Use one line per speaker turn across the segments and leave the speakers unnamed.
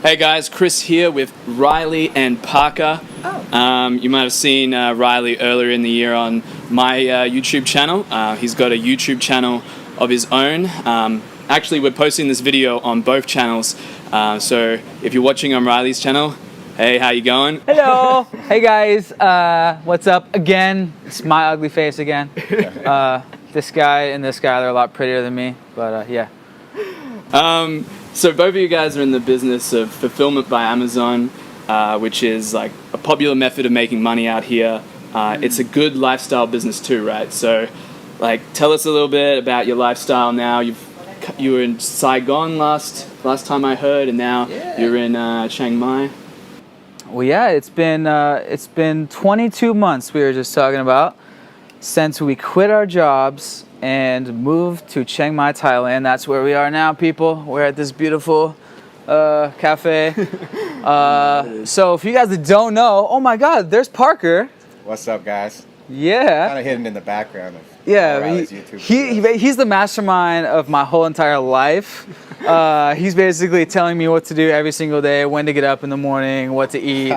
Hey guys, Chris here with Riley and Parker. You might have seen Riley earlier in the year on my YouTube channel. He's got a YouTube channel of his own. Actually, we're posting this video on both channels. So if you're watching on Riley's channel, hey, how you going?
Hello. Hey guys, what's up again? It's my ugly face again. This guy and this guy, they're a lot prettier than me, but yeah.
So both of you guys are in the business of fulfillment by Amazon, which is like a popular method of making money out here. It's a good lifestyle business too, right? So like tell us a little bit about your lifestyle now. You were in Saigon last time I heard, and now you're in Chiang Mai.
Well, yeah, it's been 22 months, we were just talking about, since we quit our jobs and moved to Chiang Mai, Thailand. That's where we are now, people. We're at this beautiful cafe. So if you guys don't know, oh my God, there's Parker.
What's up, guys?
Yeah.
Kind of hidden in the background of
Yeah, he's the mastermind of my whole entire life. He's basically telling me what to do every single day, when to get up in the morning, what to eat,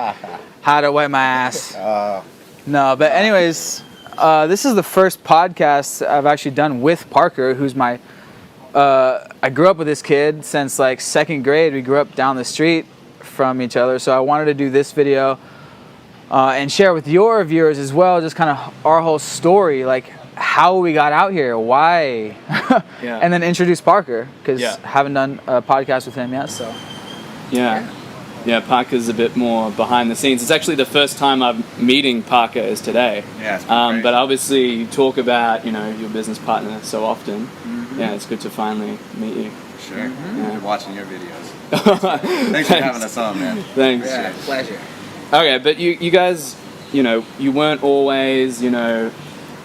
how to wipe my ass. No, but anyways, this is the first podcast I've actually done with Parker, who's my, I grew up with this kid since like second grade. We grew up down the street from each other. So I wanted to do this video and share with your viewers as well, just kind of our whole story, like how we got out here, why, and then introduce Parker, because I haven't done a podcast with him yet, so.
Yeah, Parker's a bit more behind the scenes. It's actually the first time I'm meeting Parker is today.
Yeah, it's great.
But obviously you talk about, your business partner so often. Yeah, it's good to finally meet you.
Sure. Yeah. Watching your videos. Thanks for having us on, man.
Thanks.
Yeah, pleasure.
Okay, but you guys, you weren't always,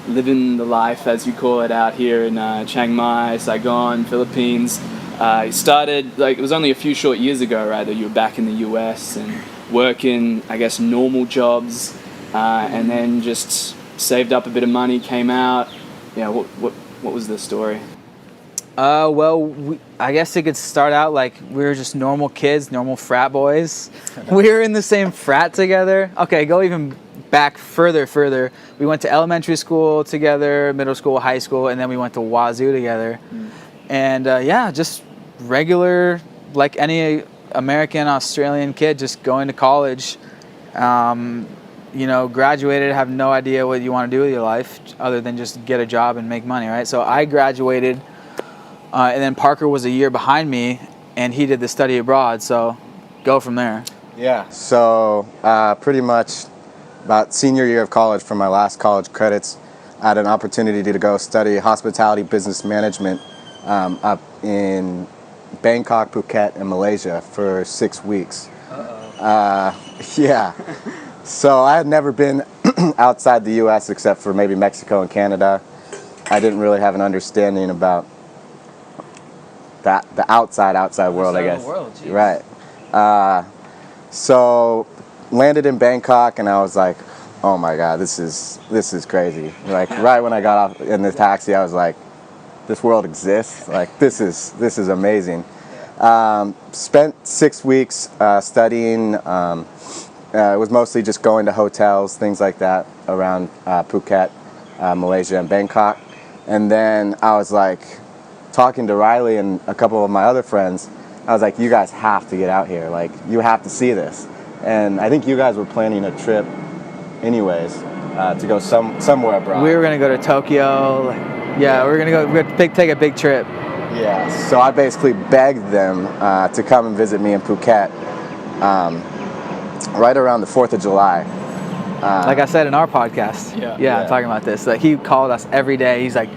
living the life, as you call it, out here in Chiang Mai, Saigon, Philippines. You started, it was only a few short years ago, right, that you were back in the US and working, I guess, normal jobs, and then just saved up a bit of money, came out. Yeah, what was the story?
Well, I guess it could start out like we were just normal kids, normal frat boys. We were in the same frat together. Okay, go even back further. We went to elementary school together, middle school, high school, and then we went to Wazoo together. And just regular, like any American, Australian kid, just going to college. Graduated, have no idea what you want to do with your life other than just get a job and make money, right? So I graduated, and then Parker was a year behind me, and he did the study abroad, so go from there.
Yeah, so pretty much about senior year of college, for my last college credits, I had an opportunity to go study hospitality business management up in Bangkok, Phuket, and Malaysia for 6 weeks. Yeah. So I had never been outside the U.S. except for maybe Mexico and Canada. I didn't really have an understanding about the outside world, I guess. Right. So landed in Bangkok, and I was like, oh my God, this is crazy. Like right when I got off in the taxi, I was like, this world exists. Like this is amazing. Spent 6 weeks studying. It was mostly just going to hotels, things like that, around Phuket, Malaysia, and Bangkok. And then I was like talking to Riley and a couple of my other friends. I was like, you guys have to get out here. Like you have to see this. And I think you guys were planning a trip anyways to go somewhere abroad.
We were going to go to Tokyo. Yeah, we're gonna take a big trip.
Yeah, so I basically begged them to come and visit me in Phuket right around the 4th of July.
Like I said in our podcast. Yeah, I'm talking about this. Like he called us every day. He's like,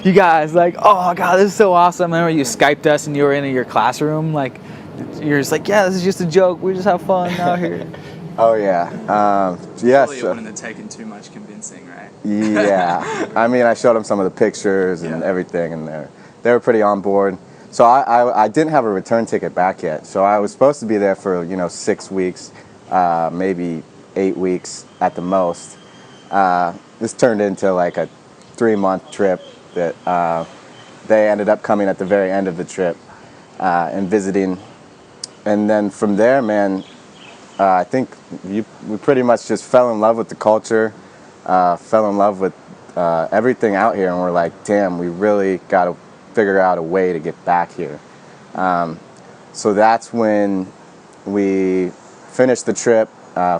you guys, like, oh God, this is so awesome. I remember you Skyped us and you were in your classroom. Like, you're just like, yeah, this is just a joke. We just have fun out here.
Oh yeah.
Probably wouldn't have taken too much convincing, right?
Yeah. I mean, I showed them some of the pictures and everything, and they were pretty on board. So I didn't have a return ticket back yet. So I was supposed to be there for 6 weeks, maybe 8 weeks at the most. This turned into like a 3-month trip that they ended up coming at the very end of the trip and visiting and then from there, man, I think we pretty much just fell in love with the culture, fell in love with everything out here, and we're like, damn, we really got to figure out a way to get back here. So that's when we finished the trip,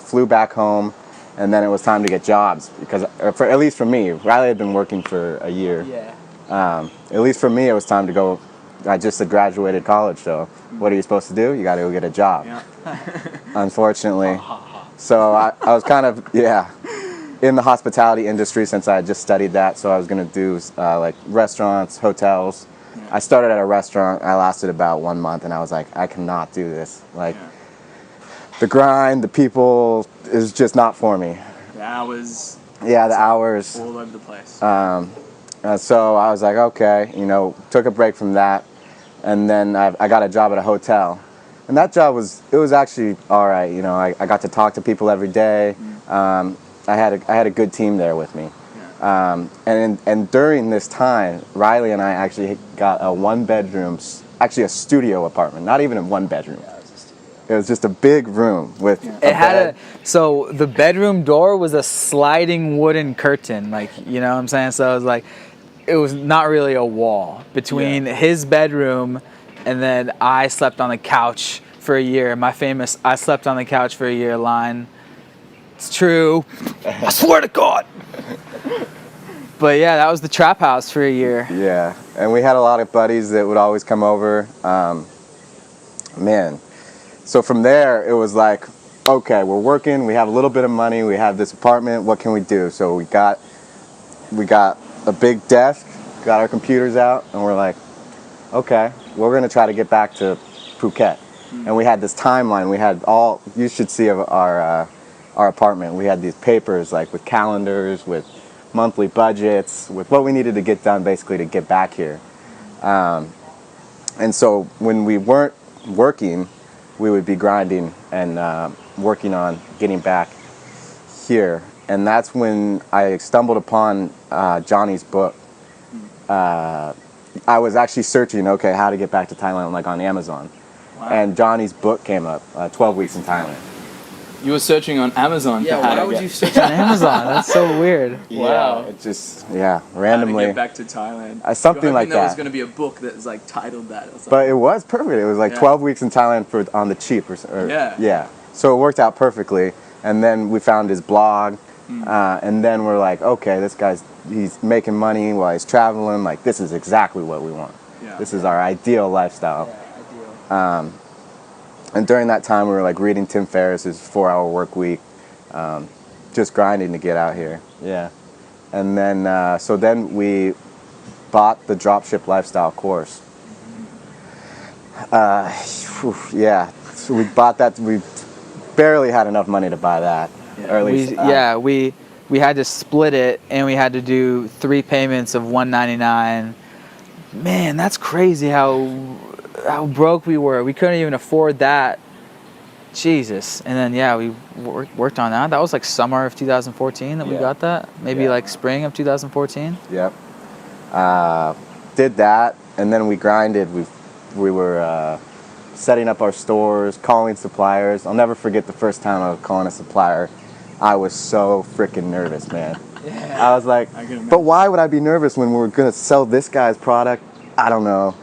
flew back home, and then it was time to get jobs, because at least for me, Riley had been working for a year.
Yeah.
At least for me, it was time to go. I just had graduated college, so what are you supposed to do? You got to go get a job.
Yeah.
Unfortunately. So I was kind of, in the hospitality industry since I had just studied that. So I was going to do like restaurants, hotels.
Yeah.
I started at a restaurant. I lasted about 1 month, and I was like, I cannot do this. Like, the grind, the people is just not for me.
The hours.
Yeah, the hours.
All over the place.
So I was like, okay, took a break from that, and then I got a job at a hotel, and that job was actually all right. I got to talk to people every day. I had a good team there with me, and during this time, Riley and I actually got a 1-bedroom, actually a studio apartment, not even a 1-bedroom. It was just a big room with
It had so the bedroom door was a sliding wooden curtain, like, you know what I'm saying? So it was like, it was not really a wall between his bedroom, and then I slept on the couch for a year. My famous "I slept on the couch for a year" line. It's true. I swear to God. But yeah, that was the trap house for a year.
Yeah, and we had a lot of buddies that would always come over. Man. So from there, it was like, okay, we're working, we have a little bit of money, we have this apartment, what can we do? So we got a big desk, got our computers out, and we're like, okay, we're gonna try to get back to Phuket. And we had this timeline, we had you should see of our apartment. We had these papers, like with calendars, with monthly budgets, with what we needed to get done basically to get back here. And so when we weren't working, we would be grinding and working on getting back here. And that's when I stumbled upon Johnny's book. I was actually searching, okay, how to get back to Thailand, like on Amazon. Wow. And Johnny's book came up, 12 Weeks in Thailand.
You were searching on Amazon for how
why
to
would
get...
you search on Amazon? That's so weird.
Wow.
It just, randomly.
How to get back to Thailand.
Something like
there was
that.
going to be a book that was like titled that or something.
But it was perfect. It was like 12 weeks in Thailand on the cheap. Yeah. So it worked out perfectly. And then we found his blog. And then we're like, okay, he's making money while he's traveling. Like, this is exactly what we want. Yeah. This is our ideal lifestyle. Yeah, ideal. And during that time, we were like reading Tim Ferriss's 4-Hour Work Week, just grinding to get out here. Yeah. And then, so then we bought the Dropship Lifestyle course. So we bought that. We barely had enough money to buy that. Or at least,
we had to split it, and we had to do 3 payments of $199. Man, that's crazy how broke we were. We couldn't even afford that. Jesus. And then we worked on that. That was like summer of 2014 that we got that. Maybe like spring of 2014.
Yep. Did that, and then we grinded. We were setting up our stores, calling suppliers. I'll never forget the first time I was calling a supplier. I was so freaking nervous, man. I was like, but why would I be nervous when we're gonna sell this guy's product? I don't know.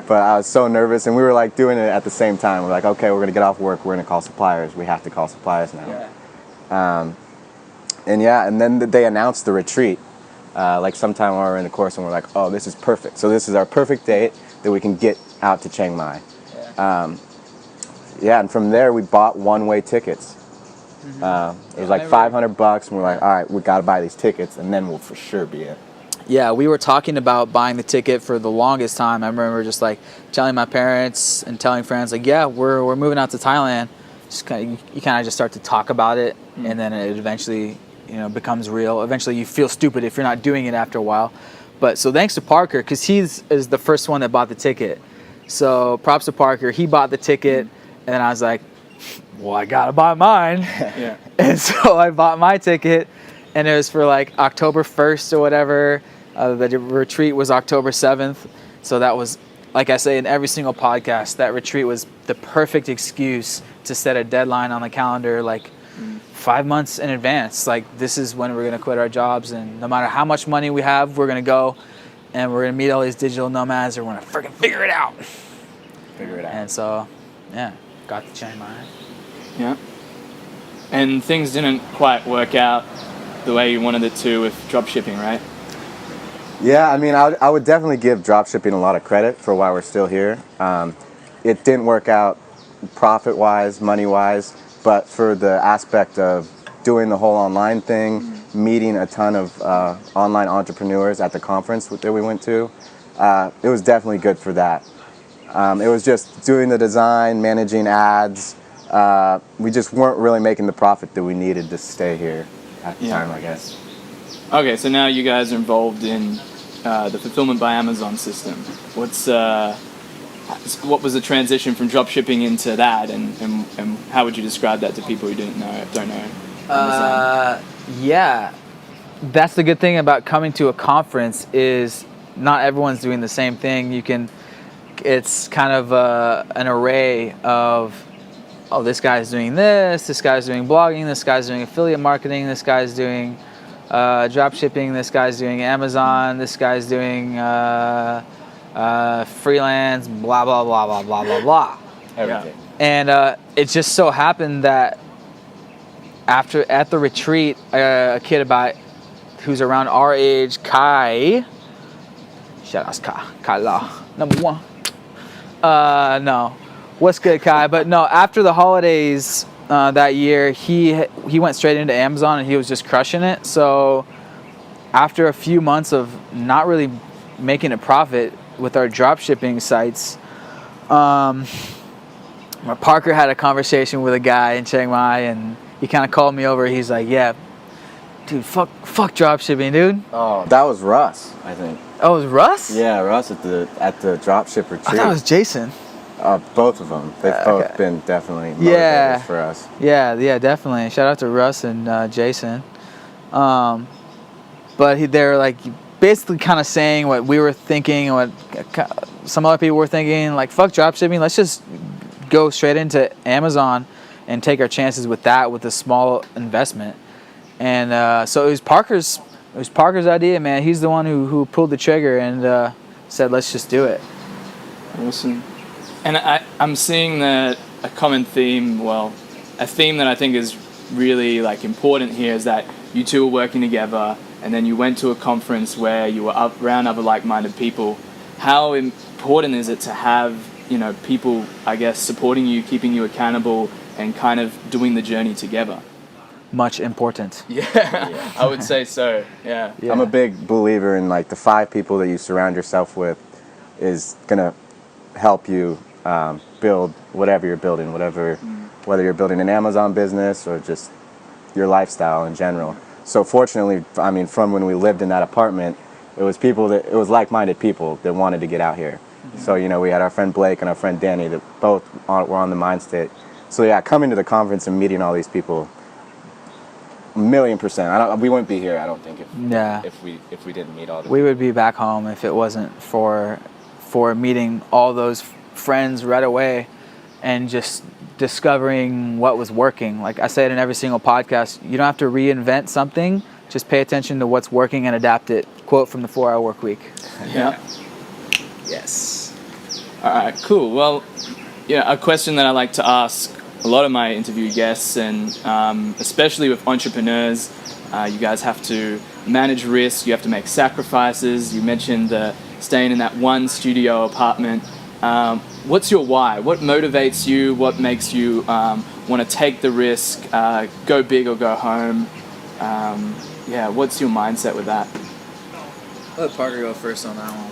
But I was so nervous, and we were like doing it at the same time. We're like, okay, we're gonna get off work, we're gonna call suppliers. We have to call suppliers now. And then they announced the retreat, like sometime while we were in the course, and we're like, oh, this is perfect. So this is our perfect date that we can get out to Chiang Mai. And from there we bought one-way tickets. It was like $500, and we're like, all right, we gotta buy these tickets, and then we'll for sure be in.
Yeah, we were talking about buying the ticket for the longest time. I remember just like telling my parents and telling friends, like, yeah, we're moving out to Thailand. Just you kind of just start to talk about it, and then it eventually, becomes real. Eventually, you feel stupid if you're not doing it after a while. But so thanks to Parker, because he is the first one that bought the ticket. So props to Parker. He bought the ticket, and then I was like, well, I gotta buy mine. And so I bought my ticket, and it was for like October 1st or whatever. The retreat was October 7th, so that was like I say in every single podcast, that retreat was the perfect excuse to set a deadline on the calendar, like 5 months in advance. Like, this is when we're going to quit our jobs, and no matter how much money we have, we're going to go and we're going to meet all these digital nomads, and we're going to freaking figure it out. And so, yeah, got to Chiang Mai.
Yeah. And things didn't quite work out the way you wanted it to with dropshipping, right?
Yeah, I mean, I would definitely give dropshipping a lot of credit for why we're still here. It didn't work out profit-wise, money-wise, but for the aspect of doing the whole online thing, meeting a ton of online entrepreneurs at the conference that we went to, it was definitely good for that. It was just doing the design, managing ads. We just weren't really making the profit that we needed to stay here at the time, I guess.
Okay, so now you guys are involved in the fulfillment by Amazon system. What was the transition from dropshipping into that, and how would you describe that to people who don't know?
Yeah, that's the good thing about coming to a conference is not everyone's doing the same thing. It's kind of an array of, oh, this guy's doing this guy's doing blogging, this guy's doing affiliate marketing, this guy's doing drop shipping, this guy's doing Amazon, this guy's doing freelance, blah, blah, blah, blah, blah, blah, blah.
Everything.
And it just so happened that at the retreat, a kid who's around our age, Kai, shout out to Kai Law, number one. No, what's good, Kai? But no, after the holidays that year, he went straight into Amazon and he was just crushing it. So after a few months of not really making a profit with our drop shipping sites, Parker had a conversation with a guy in Chiang Mai, and he kind of called me over. He's like, "Yeah, dude, fuck drop shipping, dude."
Oh, that was Russ, I think.
Oh, it was Russ?
Yeah, Russ at the dropship retreat.
I thought it was Jason.
Both of them. They've both been definitely motivators
Yeah.
for us.
Yeah, definitely. Shout out to Russ and Jason. But they're like basically kind of saying what we were thinking, what some other people were thinking, like, fuck dropshipping, let's just go straight into Amazon and take our chances with that, with a small investment. And so it was Parker's idea, man. He's the one who pulled the trigger and said, let's just do it.
Awesome. And I'm seeing that a common theme, a theme that I think is really like important here is that you two are working together, and then you went to a conference where you were around other like-minded people. How important is it to have, people, I guess, supporting you, keeping you accountable, and kind of doing the journey together?
Much important.
Yeah. I would say so. Yeah.
I'm a big believer in like the 5 people that you surround yourself with is gonna help you build whatever you're building, whether you're building an Amazon business or just your lifestyle in general. So fortunately, I mean, from when we lived in that apartment, it was like-minded people that wanted to get out here. So, we had our friend Blake and our friend Danny that both were on the mind state. So yeah, coming to the conference and meeting all these people, 1,000,000%. We wouldn't be here, I don't think, if we didn't meet all the people.
We would be back home if it wasn't for meeting all those friends right away and just discovering what was working. Like I said in every single podcast, you don't have to reinvent something, just pay attention to what's working and adapt it. Quote from the 4-Hour Work Week.
Yeah.
Yes.
All right, cool. Well, a question that I like to ask a lot of my interview guests, and especially with entrepreneurs, you guys have to manage risk, you have to make sacrifices. You mentioned staying in that one studio apartment. What's your why? What motivates you? What makes you want to take the risk, go big or go home? What's your mindset with that?
I'll let Parker go first on that one.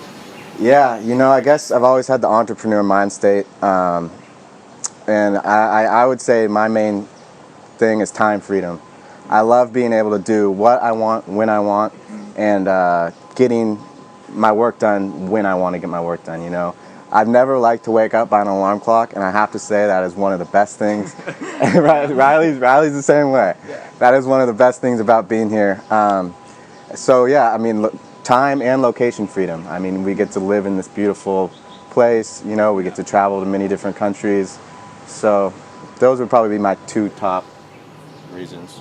Yeah, I guess I've always had the entrepreneur mind state. And I would say my main thing is time freedom. I love being able to do what I want, when I want, and getting my work done when I want to get my work done, I've never liked to wake up by an alarm clock, and I have to say that is one of the best things. Riley's the same way. Yeah. That is one of the best things about being here. Time and location freedom. I mean, we get to live in this beautiful place. You know, we get to travel to many different countries. So those would probably be my 2 top reasons.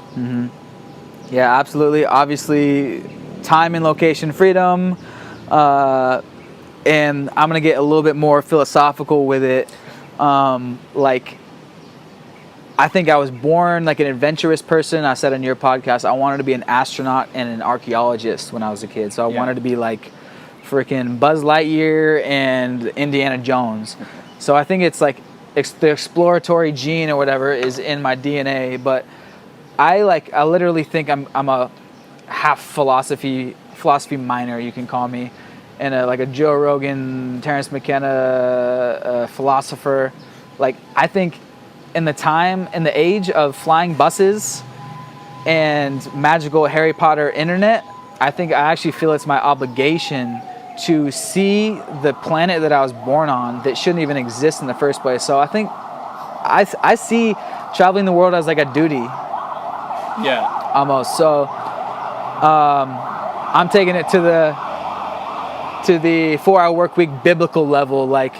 Yeah, absolutely. Obviously, time and location freedom. And I'm going to get a little bit more philosophical with it. Like, I think I was born like an adventurous person. I said on your podcast, I wanted to be an astronaut and an archaeologist when I was a kid. So I wanted to be like freaking Buzz Lightyear and Indiana Jones. So I think it's like the exploratory gene or whatever is in my DNA. But I literally think I'm a half philosophy minor, you can call me, and like a Joe Rogan, Terrence McKenna philosopher. Like, I think in the age of flying buses and magical Harry Potter internet, I think I actually feel it's my obligation to see the planet that I was born on that shouldn't even exist in the first place. So I think I see traveling the world as like a duty.
Yeah.
Almost. So I'm taking it to the 4-hour work week biblical level. Like,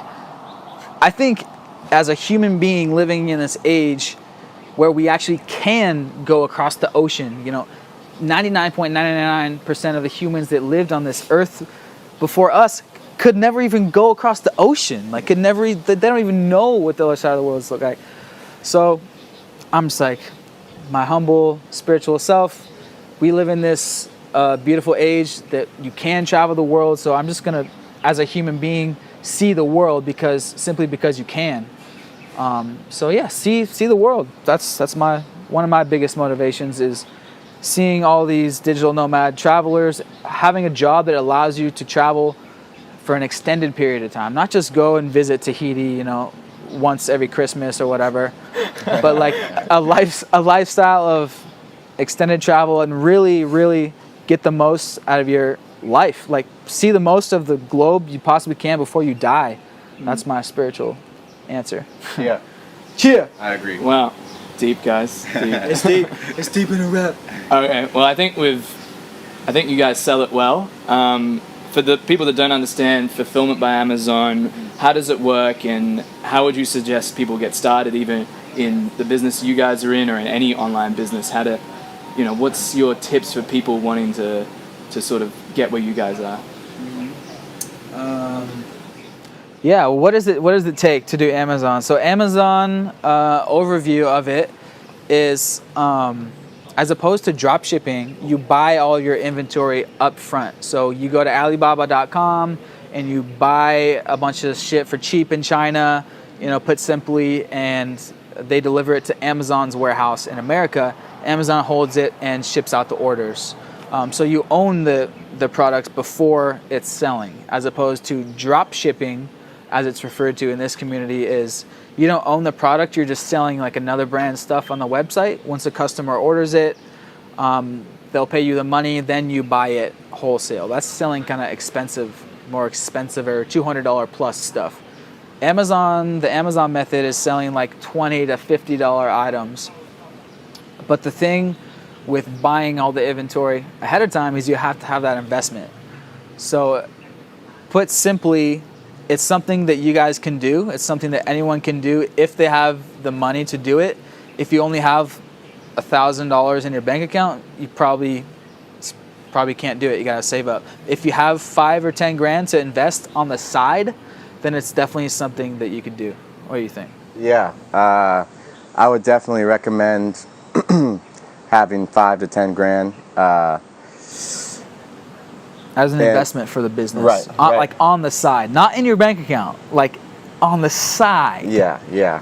I think as a human being living in this age where we actually can go across the ocean, 99.99% of the humans that lived on this earth before us could never even go across the ocean. Like, they don't even know what the other side of the world looks like. So I'm just like, my humble spiritual self, we live in this beautiful age that you can travel the world. So I'm just gonna, as a human being, see the world simply because you can. So yeah, see the world. That's one of my biggest motivations is seeing all these digital nomad travelers, having a job that allows you to travel for an extended period of time, not just go and visit Tahiti, once every Christmas or whatever, but like a lifestyle of extended travel and really, really get the most out of your life. Like, see the most of the globe you possibly can before you die. That's my spiritual answer.
Yeah.
Cheer.
I agree.
Wow. Deep, guys. Deep.
It's deep. It's deep in a rap.
Okay. Well, I think you guys sell it well. For the people that don't understand fulfillment by Amazon, how does it work, and how would you suggest people get started, even in the business you guys are in or in any online business? What's your tips for people wanting to sort of get where you guys are?
Yeah, what does it take to do Amazon? So Amazon overview of it is, as opposed to drop shipping, you buy all your inventory up front. So you go to Alibaba.com and you buy a bunch of shit for cheap in China, put simply, and they deliver it to Amazon's warehouse in America. Amazon holds it and ships out the orders. So you own the product before it's selling, as opposed to drop shipping, as it's referred to in this community, is you don't own the product, you're just selling like another brand stuff on the website. Once a customer orders it, they'll pay you the money, then you buy it wholesale. That's selling kind of more expensive or $200 plus stuff. The Amazon method is selling like $20 to $50 items. But the thing with buying all the inventory ahead of time is you have to have that investment. So put simply, it's something that you guys can do. It's something that anyone can do if they have the money to do it. If you only have $1,000 in your bank account, you probably can't do it. You gotta save up. If you have 5 or 10 grand to invest on the side, then it's definitely something that you could do. What do you think?
Yeah, I would definitely recommend having 5 to 10 grand.
As an investment for the business.
Right.
Like on the side. Not in your bank account. Like on the side.
Yeah.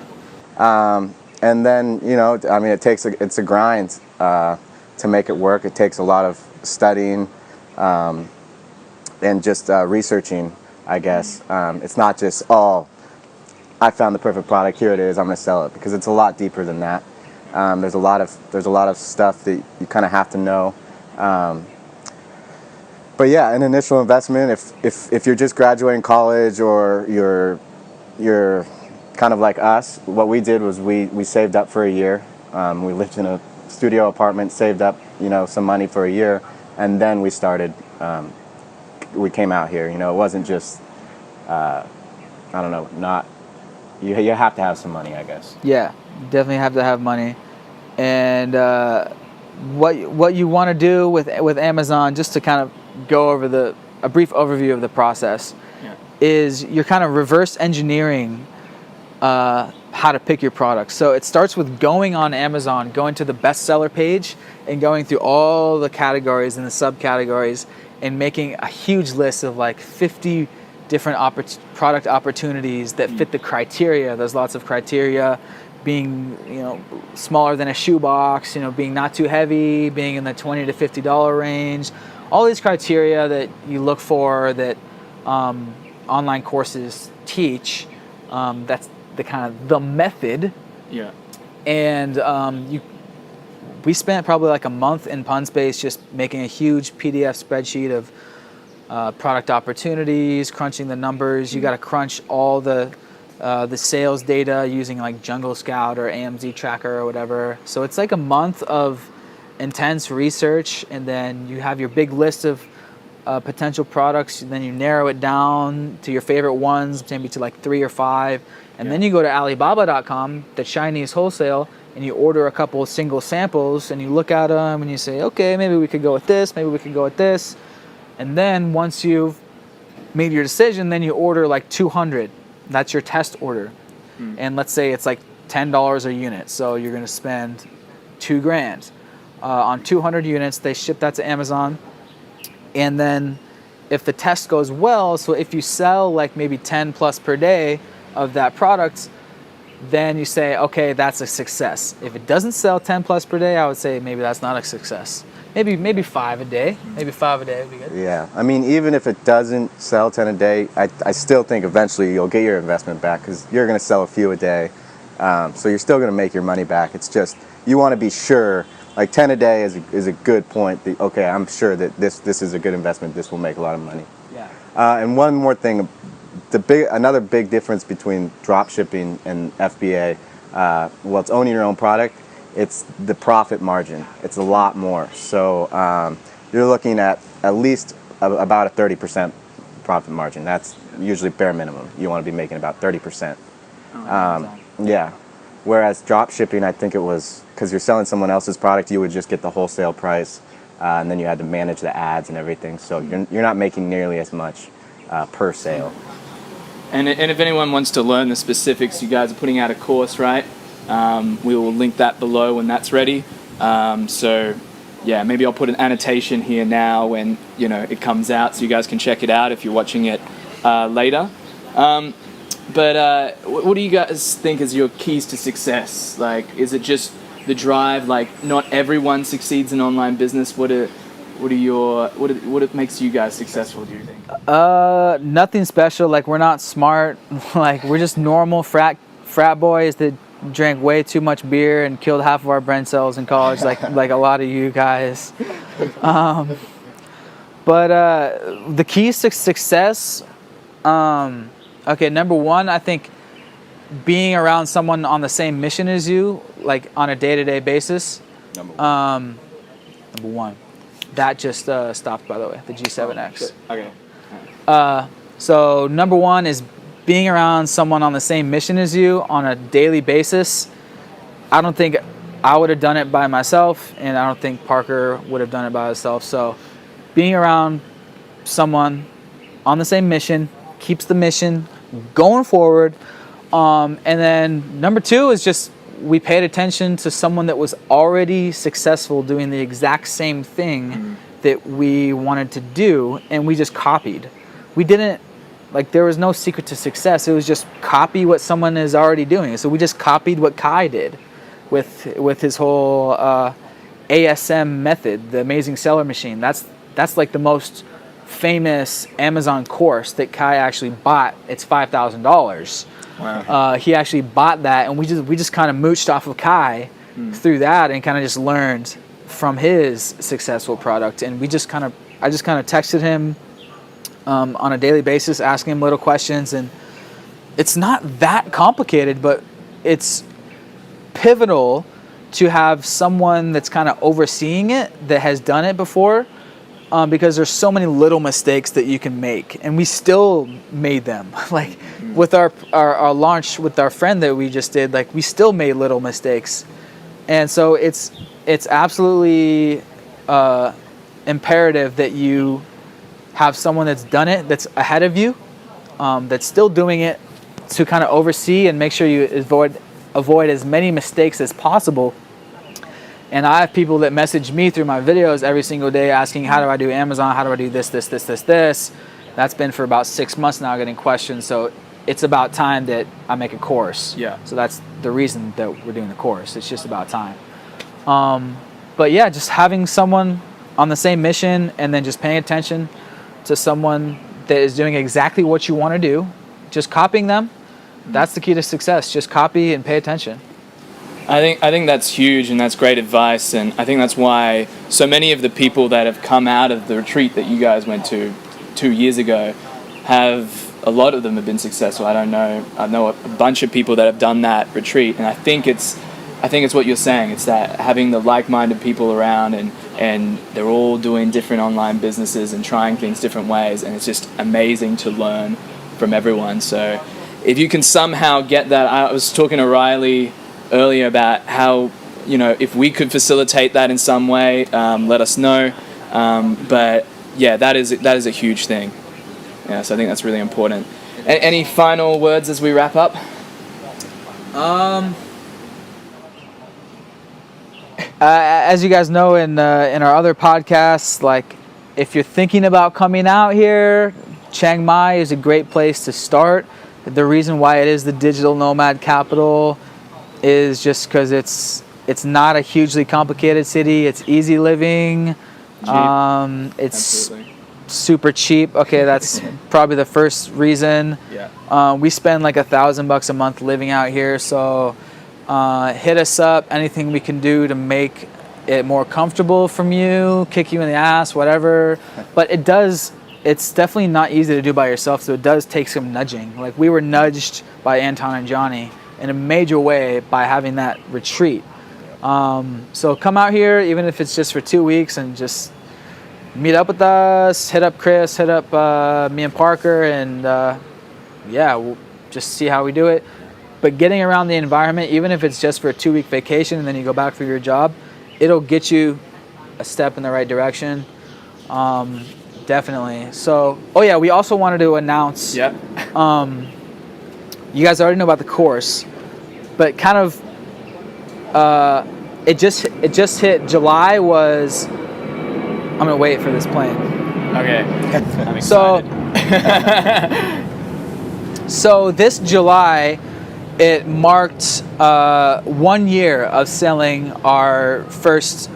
And then, it's a grind to make it work. It takes a lot of studying and just researching, I guess. It's not just, I found the perfect product, here it is, I'm going to sell it, because it's a lot deeper than that. There's a lot of stuff that you kind of have to know. But yeah, an initial investment, if you're just graduating college or you're kind of like us, what we did was we saved up for a year. We lived in a studio apartment, saved up, some money for a year, and then we started, we came out here. It wasn't just, I don't know, not, you have to have some money, I guess.
Yeah, you definitely have to have money. And what you want to do with Amazon, just to kind of go over a brief overview of the process, is you're kind of reverse engineering how to pick your products. So it starts with going on Amazon, going to the bestseller page, and going through all the categories and the subcategories, and making a huge list of like 50 different product opportunities that fit the criteria. There's lots of criteria: being, smaller than a shoebox, being not too heavy, being in the $20 to $50 range. All these criteria that you look for that online courses teach. That's the kind of the method.
Yeah.
And we spent probably like a month in Punspace just making a huge PDF spreadsheet of product opportunities, crunching the numbers. You got to crunch all the sales data using like Jungle Scout or AMZ Tracker or whatever. So it's like a month of intense research, and then you have your big list of potential products, and then you narrow it down to your favorite ones, maybe to like 3 or 5, and then you go to Alibaba.com, the Chinese wholesale, and you order a couple of single samples, and you look at them and you say, okay, maybe we could go with this, maybe we could go with this. And then once you've made your decision, then you order like 200. That's your test order. And let's say it's like $10 a unit, so you're going to spend $2,000 on 200 units. They ship that to Amazon, and then if the test goes well, so if you sell like maybe 10 plus per day of that product, then you say, okay, that's a success. If it doesn't sell 10 plus per day, I would say maybe that's not a success. Maybe 5 a day. Maybe 5 a day would be good.
Yeah, I mean, even if it doesn't sell 10 a day, I still think eventually you'll get your investment back, because you're going to sell a few a day. So you're still going to make your money back. It's just, you want to be sure, like 10 a day is a good point. Okay, I'm sure that this is a good investment. This will make a lot of money.
Yeah.
And one more thing, another big difference between dropshipping and FBA, well, it's owning your own product. It's the profit margin. It's a lot more. So you're looking at least about a 30% profit margin. That's usually bare minimum. You want to be making about 30%. Yeah. Whereas drop shipping, I think it was, because you're selling someone else's product, you would just get the wholesale price, and then you had to manage the ads and everything. So you're not making nearly as much per sale.
And if anyone wants to learn the specifics, you guys are putting out a course, right? We will link that below when that's ready. So yeah, maybe I'll put an annotation here now when it comes out, so you guys can check it out if you're watching it later. But what do you guys think is your keys to success? Like, is it just the drive? Like, not everyone succeeds in online business. What makes you guys successful, do you think?
Nothing special. Like, we're not smart. Like, we're just normal frat boys that drank way too much beer and killed half of our brain cells in college, like a lot of you guys. But the keys to success, okay, number one, I think being around someone on the same mission as you, like on a day-to-day basis.
Number one.
Number one. That just stopped, by the way, the G7X.
Okay.
So number one is being around someone on the same mission as you on a daily basis. I don't think I would have done it by myself, and I don't think Parker would have done it by himself. So being around someone on the same mission keeps the mission going forward. And then number two is just we paid attention to someone that was already successful doing the exact same thing that we wanted to do, and we just copied. We didn't, like, there was no secret to success. It was just copy what someone is already doing. So we just copied what Kai did with his whole ASM method, the Amazing Seller Machine. That's like the most famous Amazon course that Kai actually bought. It's $5,000. Wow. He actually bought that, and we just kind of mooched off of Kai through that, and kind of just learned from his successful product. And I just kind of texted him on a daily basis, asking him little questions, and it's not that complicated, but it's pivotal to have someone that's kind of overseeing it, that has done it before, because there's so many little mistakes that you can make, and we still made them. Like, with our launch with our friend that we just did, like we still made little mistakes, and so it's absolutely imperative that you have someone that's done it, that's ahead of you, that's still doing it, to kind of oversee and make sure you avoid as many mistakes as possible. And I have people that message me through my videos every single day asking, how do I do Amazon? How do I do this? That's been for about 6 months now, getting questions. So it's about time that I make a course.
Yeah.
So that's the reason that we're doing the course. It's just about time. But yeah, just having someone on the same mission, and then just paying attention to someone that is doing exactly what you want to do, just copying them. That's the key to success. Just copy and pay attention.
I think that's huge, and that's great advice, and I think that's why so many of the people that have come out of the retreat that you guys went to 2 years ago, a lot of them have been successful. I know a bunch of people that have done that retreat, and I think it's what you're saying. It's that having the like-minded people around, and they're all doing different online businesses and trying things different ways, and it's just amazing to learn from everyone. So if you can somehow get that, I was talking to Riley earlier about how, if we could facilitate that in some way, let us know. But yeah, that is a huge thing. Yeah, so I think that's really important. Any final words as we wrap up?
As you guys know, in our other podcasts, like if you're thinking about coming out here, Chiang Mai is a great place to start. The reason why it is the digital nomad capital is just because it's not a hugely complicated city. It's easy living. It's
Absolutely.
super cheap. Okay, that's probably the first reason.
Yeah.
We spend like $1,000 a month living out here, so hit us up. Anything we can do to make it more comfortable from you, kick you in the ass, whatever. But it's definitely not easy to do by yourself, so it does take some nudging. Like we were nudged by Anton and Johnny in a major way by having that retreat. So come out here, even if it's just for 2 weeks, and just meet up with us, hit up Chris, hit up me and Parker, and we'll just see how we do it. But getting around the environment, even if it's just for a 2-week vacation and then you go back for your job, it'll get you a step in the right direction. Definitely. So, we also wanted to announce.
Yep.
You guys already know about the course, but kind of, it just hit. July was. I'm gonna wait for this plane.
Okay. I'm excited.
So this July, it marked 1 year of selling our first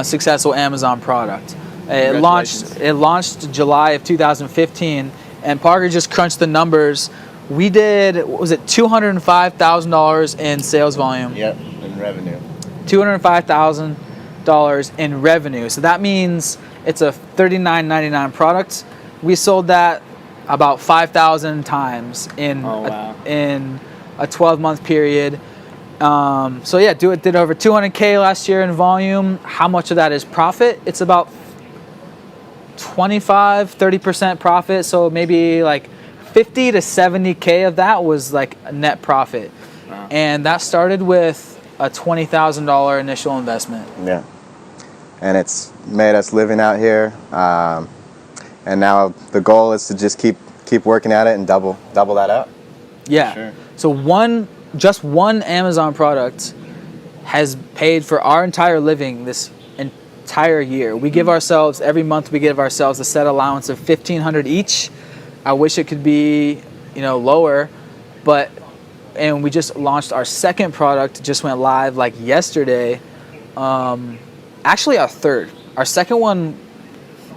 successful Amazon product. It launched July of 2015, and Parker just crunched the numbers. We did, what was it, $205,000 in sales volume?
Yep, in revenue.
$205,000 in revenue. So that means it's a $39.99 product. We sold that about 5,000 times in a 12-month period. Did over 200K last year in volume. How much of that is profit? It's about 25-30% profit. So maybe like 50 to 70K of that was like a net profit. Wow. And that started with a $20,000 initial investment.
Yeah. And it's made us living out here. And now the goal is to just keep working at it and double that up.
Yeah.
Sure.
So just one Amazon product has paid for our entire living this entire year. We give ourselves, every month we give ourselves a set allowance of $1,500 each. I wish it could be, lower, and we just launched our second product, just went live like yesterday. Actually our third. Our second one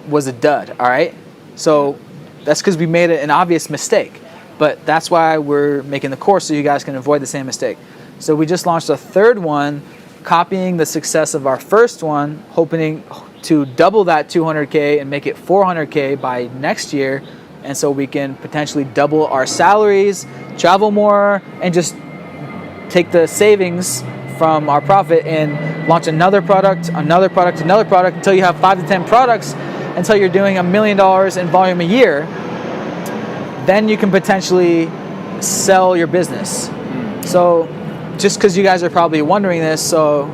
was a dud, all right? So that's because we made an obvious mistake. But that's why we're making the course, so you guys can avoid the same mistake. So we just launched a third one, copying the success of our first one, hoping to double that 200K and make it 400K by next year. And so we can potentially double our salaries, travel more, and just take the savings from our profit and launch another product, until you have 5 to 10 products, until you're doing $1 million in volume a year. Then you can potentially sell your business. So just because you guys are probably wondering this, so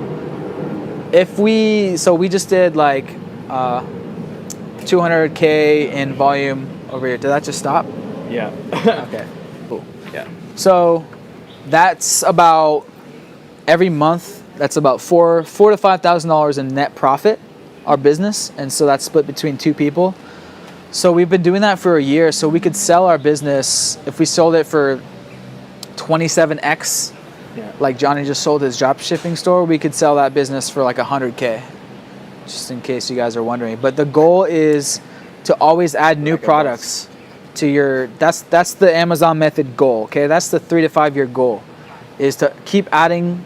we just did like 200K in volume over here. Did that just stop?
Yeah.
Okay, cool.
Yeah.
So that's about every month. That's about $4,000 to $5,000 in net profit, our business, and so that's split between two people. So we've been doing that for a year. So we could sell our business if we sold it for 27x.
Yeah.
Like Johnny just sold his dropshipping store. We could sell that business for like 100K, just in case you guys are wondering. But the goal is to always add new products to your. That's the Amazon method goal. Okay, that's the 3 to 5 year goal, is to keep adding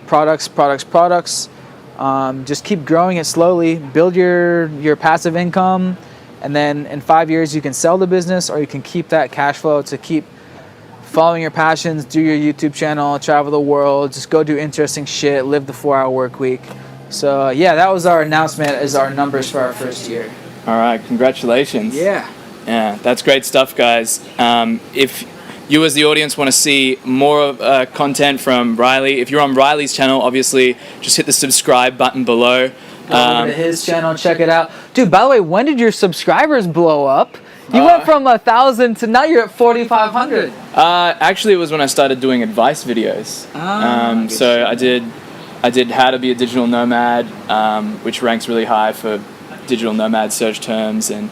products. Just keep growing it slowly. Build your passive income, and then in 5 years you can sell the business, or you can keep that cash flow to keep following your passions, do your YouTube channel, travel the world, just go do interesting shit, live the 4-hour work week. So yeah, that was our announcement as our numbers for our first year.
All right, congratulations.
Yeah.
Yeah, that's great stuff, guys. If you as the audience want to see more content from Riley, if you're on Riley's channel, obviously just hit the subscribe button below.
Go over to his channel, check it out. Dude, by the way, when did your subscribers blow up? You went from 1,000 to now you're at 4,500.
Actually, it was when I started doing advice videos. So I did how to be a digital nomad, which ranks really high for digital nomad search terms, and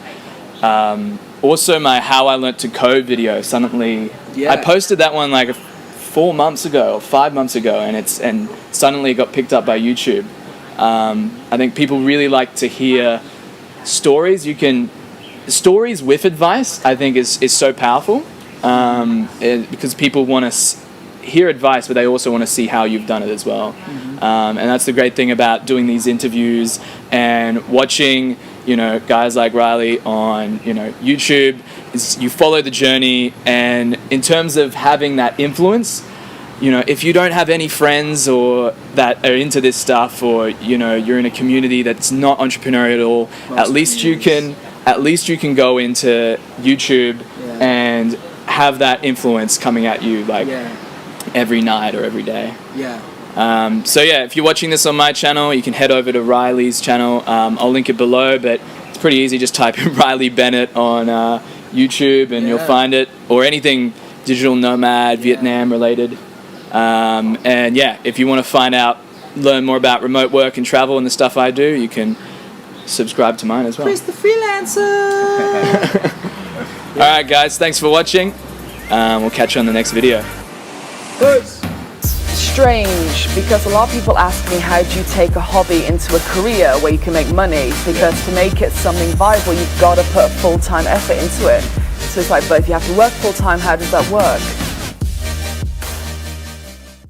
also my how I learnt to code video. Suddenly, I posted that one like 4 months ago or 5 months ago, and suddenly it got picked up by YouTube. I think people really like to hear stories. Stories with advice, I think, is so powerful, because people want to hear advice, but they also want to see how you've done it as well. And that's the great thing about doing these interviews and watching, guys like Riley on, YouTube, is you follow the journey. And in terms of having that influence, if you don't have any friends or that are into this stuff, or you're in a community that's not entrepreneurial at all, at least you can go into YouTube and have that influence coming at you every night or every day. So if you're watching this on my channel, you can head over to Riley's channel. I'll link it below, but it's pretty easy. Just type in Riley Bennett on YouTube and you'll find it, or anything digital nomad, Vietnam related. And if you want to learn more about remote work and travel and the stuff I do, you can subscribe to mine as well.
Chris the freelancer.
All right, guys, thanks for watching. We'll catch you on the next video.
Strange, because a lot of people ask me, how do you take a hobby into a career where you can make money? Because to make it something viable, you've got to put full-time effort into it. So it's like, but if you have to work full-time, how does that work?